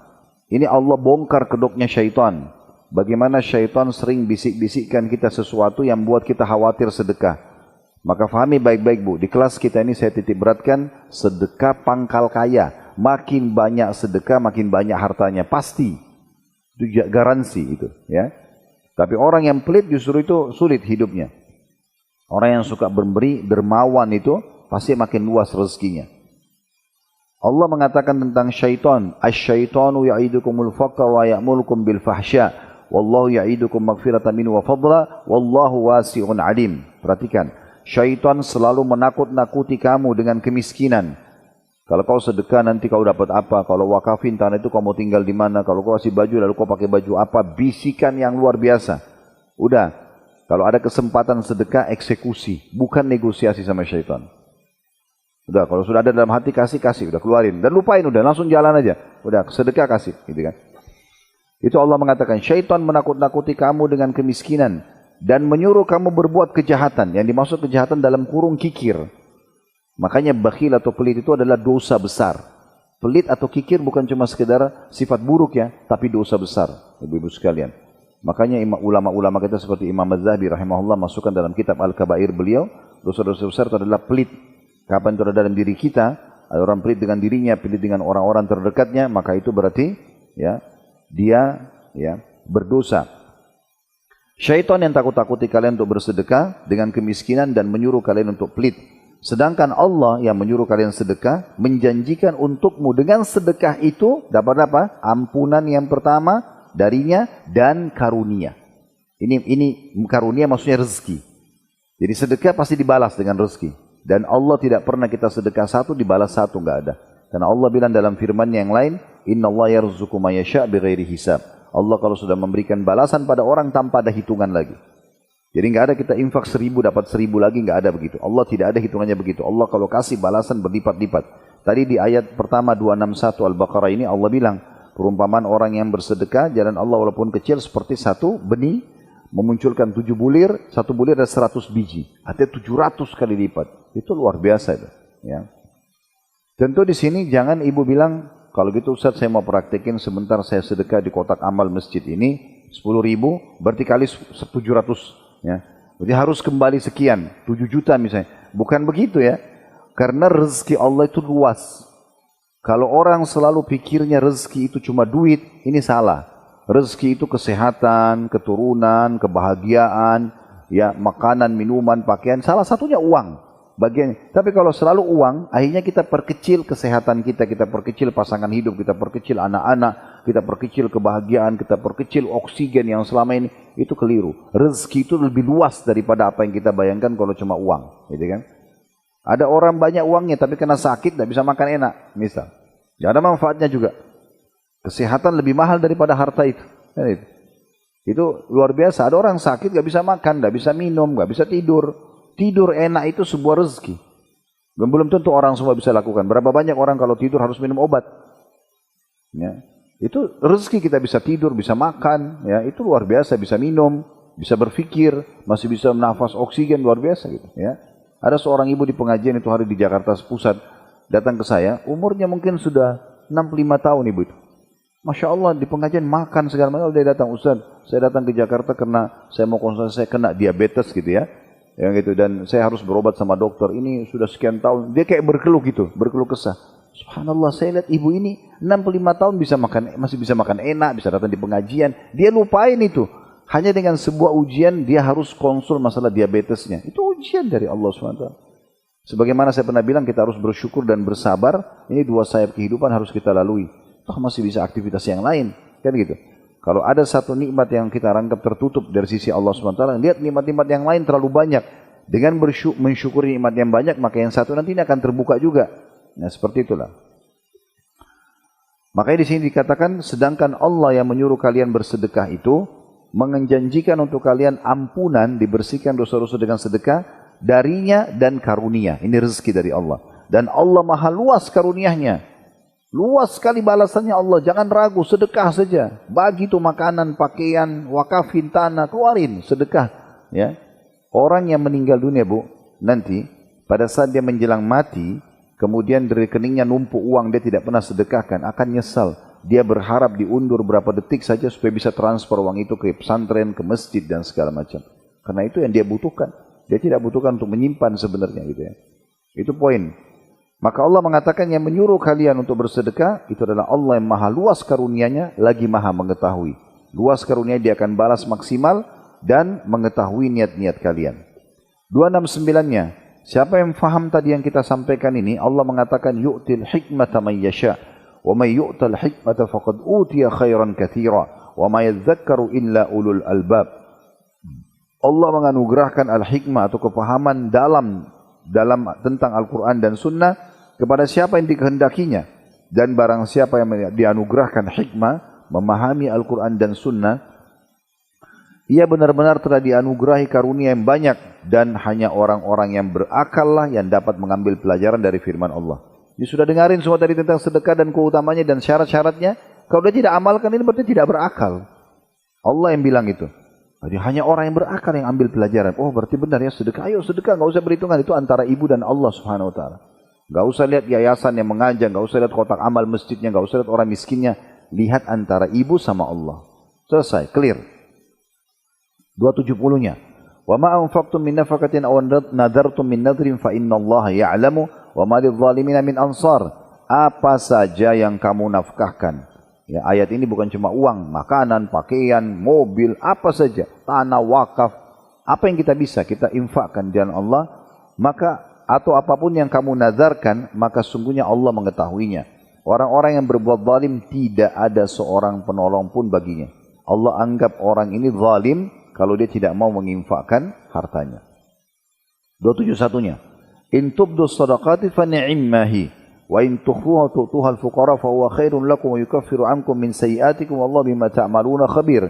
Ini Allah bongkar kedoknya syaitan. Bagaimana syaitan sering bisik-bisikkan kita sesuatu yang buat kita khawatir sedekah. Maka fahami baik-baik Bu, di kelas kita ini saya titik beratkan sedekah pangkal kaya. Makin banyak sedekah, makin banyak hartanya, pasti. Itu garansi itu, ya. Tapi orang yang pelit justru itu sulit hidupnya. Orang yang suka memberi, dermawan itu pasti makin luas rezekinya. Allah mengatakan tentang syaitan, asy-syaitanu ya'idukumul faqra wa ya'murukum bil fahsya, wallahu ya'idukum maghfiratan minhu wa fadla, wallahu wasi'un alim. Perhatikan. Syaitan selalu menakut-nakuti kamu dengan kemiskinan. Kalau kau sedekah nanti kau dapat apa? Kalau wakafin tanah itu kau mau tinggal di mana? Kalau kau kasih baju lalu kau pakai baju apa? Bisikan yang luar biasa. Udah, kalau ada kesempatan sedekah, eksekusi, bukan negosiasi sama syaitan. Udah, kalau sudah ada dalam hati, kasih, udah keluarin. Dan lupain, udah, langsung jalan aja. Udah, sedekah kasih, gitu kan. Itu Allah mengatakan, syaitan menakut-nakuti kamu dengan kemiskinan dan menyuruh kamu berbuat kejahatan. Yang dimaksud kejahatan dalam kurung kikir. Makanya bakhil atau pelit itu adalah dosa besar. Pelit atau kikir bukan cuma sekedar sifat buruk ya, tapi dosa besar, ibu-ibu sekalian. Makanya ulama-ulama kita seperti Imam Az-Zahabi rahimahullah masukkan dalam kitab Al-Kabair beliau, dosa-dosa besar itu adalah pelit. Kapan itu ada dalam diri kita, ada orang pelit dengan dirinya, pelit dengan orang-orang terdekatnya, maka itu berarti ya dia ya berdosa. Syaitan yang takut-takuti kalian untuk bersedekah dengan kemiskinan dan menyuruh kalian untuk pelit. Sedangkan Allah yang menyuruh kalian sedekah, menjanjikan untukmu dengan sedekah itu dapat apa? Ampunan yang pertama darinya dan karunia. Ini karunia maksudnya rezeki. Jadi sedekah pasti dibalas dengan rezeki. Dan Allah tidak pernah kita sedekah satu dibalas satu, enggak ada. Karena Allah bilang dalam firman-Nya yang lain, Innallaha yarzuqu may yasha' bighairi hisab. Allah kalau sudah memberikan balasan pada orang tanpa ada hitungan lagi. Jadi enggak ada kita infak 1000 dapat 1000 lagi, enggak ada begitu. Allah tidak ada hitungannya begitu. Allah kalau kasih balasan berlipat-lipat. Tadi di ayat pertama 261 Al-Baqarah ini Allah bilang, perumpamaan orang yang bersedekah jalan Allah walaupun kecil seperti satu benih memunculkan 7 bulir, satu bulir ada 100 biji. Artinya 700 kali lipat. Itu luar biasa itu, ya. Tentu di sini jangan ibu bilang, kalau gitu Ustaz saya mau praktekin sebentar saya sedekah di kotak amal masjid ini 10.000 berarti kali 700. Ya, jadi harus kembali sekian, 7 juta misalnya. Bukan begitu ya. Karena rezeki Allah itu luas. Kalau orang selalu pikirnya rezeki itu cuma duit, ini salah. Rezeki itu kesehatan, keturunan, kebahagiaan, ya, makanan, minuman, pakaian, salah satunya uang. Bagian. Tapi kalau selalu uang, akhirnya kita perkecil kesehatan kita, kita perkecil pasangan hidup, kita perkecil anak-anak, kita perkecil kebahagiaan, kita perkecil oksigen yang selama ini, itu keliru. Rezeki itu lebih luas daripada apa yang kita bayangkan kalau cuma uang, gitu kan? Ada orang banyak uangnya tapi kena sakit, tidak bisa makan enak, misal. Tidak ada manfaatnya juga. Kesehatan lebih mahal daripada harta itu. Itu luar biasa. Ada orang sakit, tidak bisa makan, tidak bisa minum, tidak bisa tidur. Tidur enak itu sebuah rezeki. Dan belum tentu orang semua bisa lakukan. Berapa banyak orang kalau tidur harus minum obat. Ya. Itu rezeki kita bisa tidur, bisa makan. Ya. Itu luar biasa, bisa minum, bisa berpikir, masih bisa menafas oksigen, luar biasa gitu. Ya. Ada seorang ibu di pengajian itu hari di Jakarta Pusat datang ke saya, umurnya mungkin sudah 65 tahun ibu itu. Masya Allah di pengajian makan segala macam. Dia datang, Ustaz, saya datang ke Jakarta karena saya mau konsultasi, saya kena diabetes gitu ya. Yang gitu, dan saya harus berobat sama dokter ini sudah sekian tahun. Dia kayak berkeluh gitu, berkeluh kesah. Subhanallah, saya lihat ibu ini 65 tahun bisa makan, masih bisa makan enak, bisa datang di pengajian. Dia lupain itu. Hanya dengan sebuah ujian dia harus konsul masalah diabetesnya. Itu ujian dari Allah SWT. Sebagaimana saya pernah bilang, kita harus bersyukur dan bersabar. Ini 2 sayap kehidupan harus kita lalui. Toh masih bisa aktivitas yang lain, kan gitu. Kalau ada satu nikmat yang kita anggap tertutup dari sisi Allah SWT, lihat nikmat-nikmat yang lain terlalu banyak. Dengan mensyukuri nikmat yang banyak, maka yang satu nanti ini akan terbuka juga. Nah, seperti itulah. Makanya di sini dikatakan, sedangkan Allah yang menyuruh kalian bersedekah itu, menjanjikan untuk kalian ampunan, dibersihkan dosa-dosa dengan sedekah, darinya dan karunia. Ini rezeki dari Allah. Dan Allah maha luas karunianya. Luas sekali balasannya Allah, jangan ragu, sedekah saja. Bagi itu makanan, pakaian, wakafin tanah, keluarin, sedekah. Ya. Orang yang meninggal dunia bu, nanti pada saat dia menjelang mati, kemudian dari rekeningnya numpuk uang, dia tidak pernah sedekahkan, akan nyesal. Dia berharap diundur berapa detik saja supaya bisa transfer uang itu ke pesantren, ke masjid dan segala macam. Karena itu yang dia butuhkan. Dia tidak butuhkan untuk menyimpan sebenarnya gitu ya. Itu poin. Maka Allah mengatakan yang menyuruh kalian untuk bersedekah, itu adalah Allah yang maha luas karunianya, lagi maha mengetahui. Luas karunia dia akan balas maksimal dan mengetahui niat-niat kalian. 269-nya, siapa yang faham tadi yang kita sampaikan ini, Allah mengatakan yu'til hikmata man yasha' wa may yu'tal hikmata faqad utiya khairan katsira wa may yadhakkaru illa ulul albab. Allah menganugerahkan al-hikmah atau kepahaman dalam tentang Al-Quran dan Sunnah kepada siapa yang dikehendakinya. Dan barang siapa yang dianugerahkan hikmah, memahami Al-Quran dan Sunnah, Ia benar-benar telah dianugerahi karunia yang banyak dan hanya orang-orang yang berakal lah yang dapat mengambil pelajaran dari firman Allah. Dia sudah dengarin semua tadi tentang sedekah dan keutamanya dan syarat-syaratnya. Kalau dia tidak amalkan ini berarti tidak berakal. Allah yang bilang itu. Jadi hanya orang yang berakal yang ambil pelajaran. Oh berarti benar ya sedekah. Ayo sedekah, nggak usah berhitungan. Itu antara ibu dan Allah Subhanahu Wa Taala. Nggak usah lihat yayasan yang mengajak, nggak usah lihat kotak amal masjidnya, nggak usah lihat orang miskinnya. Lihat antara ibu sama Allah. Selesai, clear. 270-nya. Wa ma anfaqtum min nafaqatin aw nadartum min nadrin fa innallaha ya'lamu wa ma lidh-dhalimin min ansar. Apa saja yang kamu nafkahkan. Ya, ayat ini bukan cuma uang, makanan, pakaian, mobil, apa saja, tanah, wakaf, apa yang kita bisa kita infakkan di jalan Allah, maka atau apapun yang kamu nazarkan, maka sungguhnya Allah mengetahuinya. Orang-orang yang berbuat zalim tidak ada seorang penolong pun baginya. Allah anggap orang ini zalim kalau dia tidak mau menginfakkan hartanya. 271-nya. In tubdu sadaqati fa ni'immahi. Wa in tukhfuha tu'tuha al-fuqara fa huwa khairun lakum wa yukaffiru 'ankum min sayyi'atikum wallahu bima ta'maluna khabir.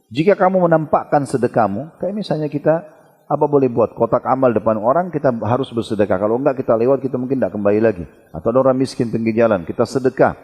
Jika kamu menampakkan sedekahmu, kayak misalnya kita apa boleh buat kotak amal depan orang, kita harus bersedekah. Kalau enggak kita lewat, kita mungkin tidak kembali lagi. Atau ada orang miskin pinggir jalan, kita sedekah.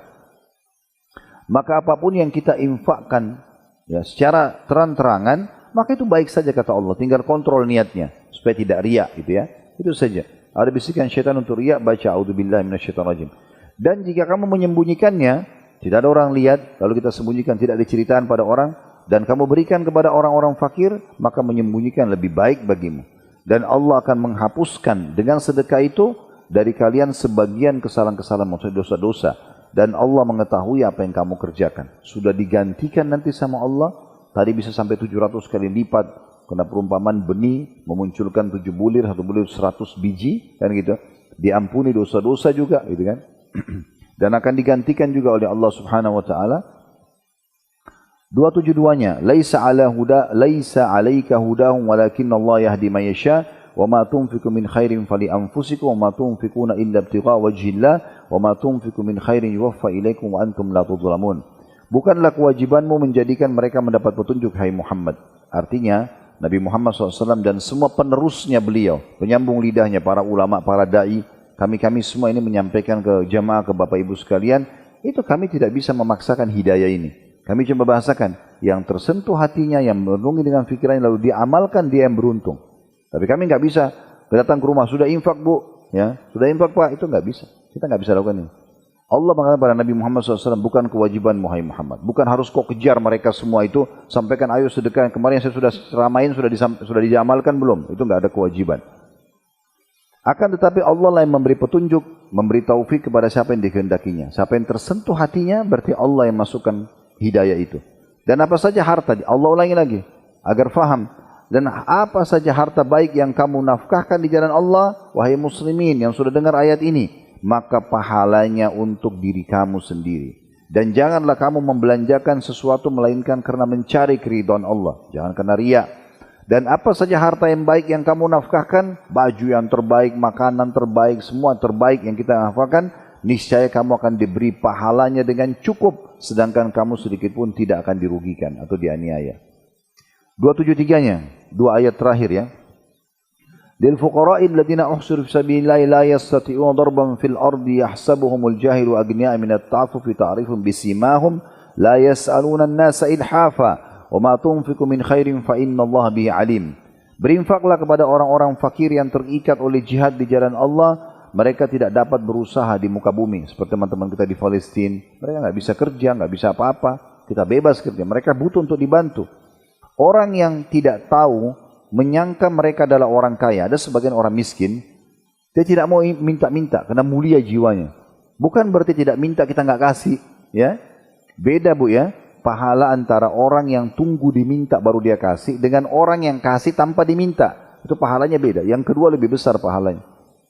Maka apapun yang kita infakkan ya secara terang-terangan, maka itu baik saja kata Allah. Tinggal kontrol niatnya supaya tidak riak gitu ya. Itu saja. Ada bisikan syaitan untuk riak, baca a'udzubillahi minasyaitonirrajim. Dan jika kamu menyembunyikannya, tidak ada orang lihat, lalu kita sembunyikan, tidak diceritakan pada orang, dan kamu berikan kepada orang-orang fakir, maka menyembunyikan lebih baik bagimu. Dan Allah akan menghapuskan dengan sedekah itu dari kalian sebagian kesalahan-kesalahan, maksudnya dosa-dosa. Dan Allah mengetahui apa yang kamu kerjakan. Sudah digantikan nanti sama Allah, tadi bisa sampai 700 kali lipat. Kena perumpamaan benih memunculkan 7 bulir, 1 bulir 100 biji, kan gitu. Diampuni dosa-dosa juga, gitu kan. Dan akan digantikan juga oleh Allah Subhanahu wa taala. 272-nya, laisa 'alaika hudahum walakinna Allah yahdi man yasha wa ma tunfiqu min khairin fali anfusikum wa ma tunfiquna illa ibtigha'a wajhillah wa ma tunfiqu min khairin yuwaffa ilaikum wa antum la tudhlamun. Bukanlah kewajibanmu menjadikan mereka mendapat petunjuk, hai Muhammad. Artinya Nabi Muhammad SAW dan semua penerusnya beliau, penyambung lidahnya, para ulama, para da'i, kami semua ini menyampaikan ke jamaah, ke bapak ibu sekalian, itu kami tidak bisa memaksakan hidayah ini. Kami cuma bahasakan, yang tersentuh hatinya, yang merenungi dengan fikirannya, lalu diamalkan, dia yang beruntung. Tapi kami nggak bisa datang ke rumah, sudah infak bu, ya, sudah infak pak, itu nggak bisa. Kita nggak bisa lakukan ini. Allah mengatakan pada Nabi Muhammad SAW, bukan kewajiban Muhammad Muhammad. Bukan harus kau kejar mereka semua itu, sampaikan ayo sedekah. Kemarin saya sudah ceramain, sudah diamalkan belum? Itu nggak ada kewajiban. Akan tetapi Allah lah yang memberi petunjuk, memberi taufik kepada siapa yang dikehendakinya. Siapa yang tersentuh hatinya, berarti Allah yang masukkan hidayah itu. Dan apa saja harta, Allah ulangi lagi, agar faham. Dan apa saja harta baik yang kamu nafkahkan di jalan Allah, wahai muslimin yang sudah dengar ayat ini, maka pahalanya untuk diri kamu sendiri. Dan janganlah kamu membelanjakan sesuatu melainkan karena mencari keridhaan Allah. Jangan karena riya. Dan apa saja harta yang baik yang kamu nafkahkan, baju yang terbaik, makanan terbaik, semua terbaik yang kita nafkahkan, niscaya kamu akan diberi pahalanya dengan cukup, sedangkan kamu sedikit pun tidak akan dirugikan atau dianiaya. 273-nya, 2 ayat terakhir ya. Lil fuqara'il ladzina uhsiru fi sabilillahi la yastati'una darban fil ardi yahsabuhumul jahilu aghniya'a minat ta'affufi ta'rifum bisimahum la yas'aluna an-nasa ilhafa wa ma tunfiqu min khairin fa innallaha bihi alim. Berinfaklah kepada orang-orang fakir yang terikat oleh jihad di jalan Allah. Mereka tidak dapat berusaha di muka bumi seperti teman-teman kita di Palestina. Mereka nggak bisa kerja, nggak bisa apa-apa. Kita bebas kerja. Mereka butuh untuk dibantu. Orang yang tidak tahu menyangka mereka adalah orang kaya. Ada sebagian orang miskin, dia tidak mau minta-minta karena mulia jiwanya. Bukan berarti tidak minta kita nggak kasih, ya. Beda bu ya, pahala antara orang yang tunggu diminta baru dia kasih dengan orang yang kasih tanpa diminta. Itu pahalanya beda. Yang kedua lebih besar pahalanya.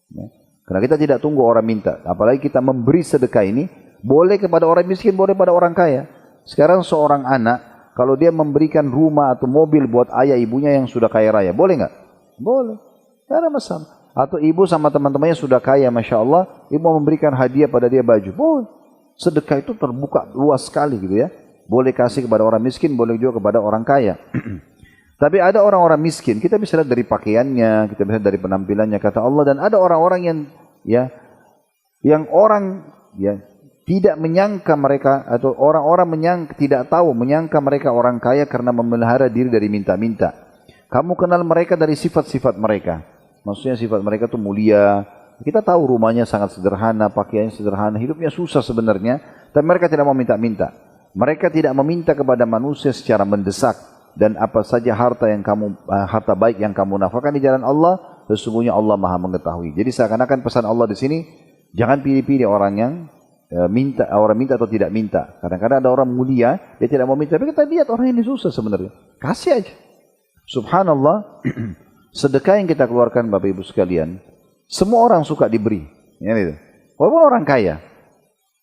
Ya. Karena kita tidak tunggu orang minta. Apalagi kita memberi sedekah ini, boleh kepada orang miskin, boleh pada orang kaya. Sekarang seorang anak, kalau dia memberikan rumah atau mobil buat ayah ibunya yang sudah kaya raya, boleh nggak? Boleh, tidak ada masalah. Atau ibu sama teman-temannya sudah kaya, Masya Allah, ibu mau memberikan hadiah pada dia baju, boleh. Sedekah itu terbuka luas sekali gitu ya. Boleh kasih kepada orang miskin, boleh juga kepada orang kaya. Tapi ada orang-orang miskin, kita bisa lihat dari pakaiannya, kita bisa lihat dari penampilannya, kata Allah. Dan ada orang-orang yang orang tidak menyangka mereka, atau orang-orang tidak tahu menyangka mereka orang kaya karena memelihara diri dari minta-minta. Kamu kenal mereka dari sifat-sifat mereka. Maksudnya sifat mereka itu mulia. Kita tahu rumahnya sangat sederhana, pakaiannya sederhana, hidupnya susah sebenarnya. Tapi mereka tidak mau minta-minta. Mereka tidak meminta kepada manusia secara mendesak. Dan apa saja harta baik yang kamu nafkahkan di jalan Allah, sesungguhnya Allah Maha mengetahui. Jadi seakan-akan pesan Allah di sini, jangan pilih-pilih orang yang minta atau tidak minta. Kadang-kadang ada orang mulia, dia tidak mau minta. Tapi kita lihat orang ini susah sebenarnya. Kasih aja. Subhanallah, sedekah yang kita keluarkan Bapak Ibu sekalian, semua orang suka diberi. Walaupun orang kaya.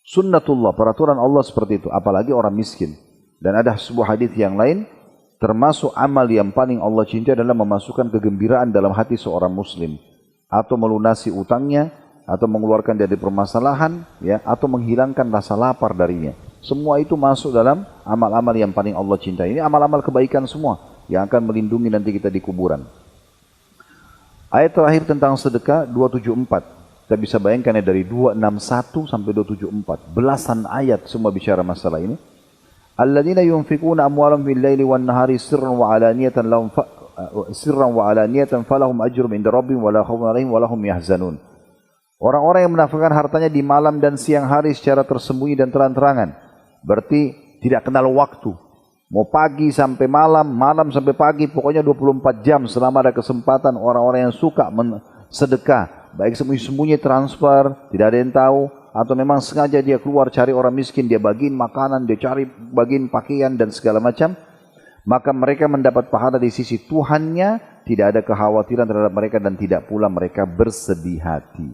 Sunnatullah, peraturan Allah seperti itu. Apalagi orang miskin. Dan ada sebuah hadis yang lain, termasuk amal yang paling Allah cintai adalah memasukkan kegembiraan dalam hati seorang muslim. Atau melunasi utangnya, atau mengeluarkan dari permasalahan, atau menghilangkan rasa lapar darinya. Semua itu masuk dalam amal-amal yang paling Allah cintai. Ini amal-amal kebaikan semua, yang akan melindungi nanti kita di kuburan. Ayat terakhir tentang sedekah 274. Kita bisa bayangkan dari 261 sampai 274. Belasan ayat semua bicara masalah ini. Alladzina yunfikuna amwalahum bil laili wan nahari sirran wa alaniyatan falahum ajrum inda rabbihim wala khaufun 'alaihim wala hum yahzanun. Orang-orang yang menafkahkan hartanya di malam dan siang hari secara tersembunyi dan terang-terangan. Berarti tidak kenal waktu. Mau pagi sampai malam, malam sampai pagi, pokoknya 24 jam selama ada kesempatan orang-orang yang suka sedekah. Baik sembunyi-sembunyi transfer, tidak ada yang tahu. Atau memang sengaja dia keluar cari orang miskin, dia bagiin makanan, dia cari bagiin pakaian dan segala macam. Maka mereka mendapat pahala di sisi Tuhannya, tidak ada kekhawatiran terhadap mereka dan tidak pula mereka bersedih hati.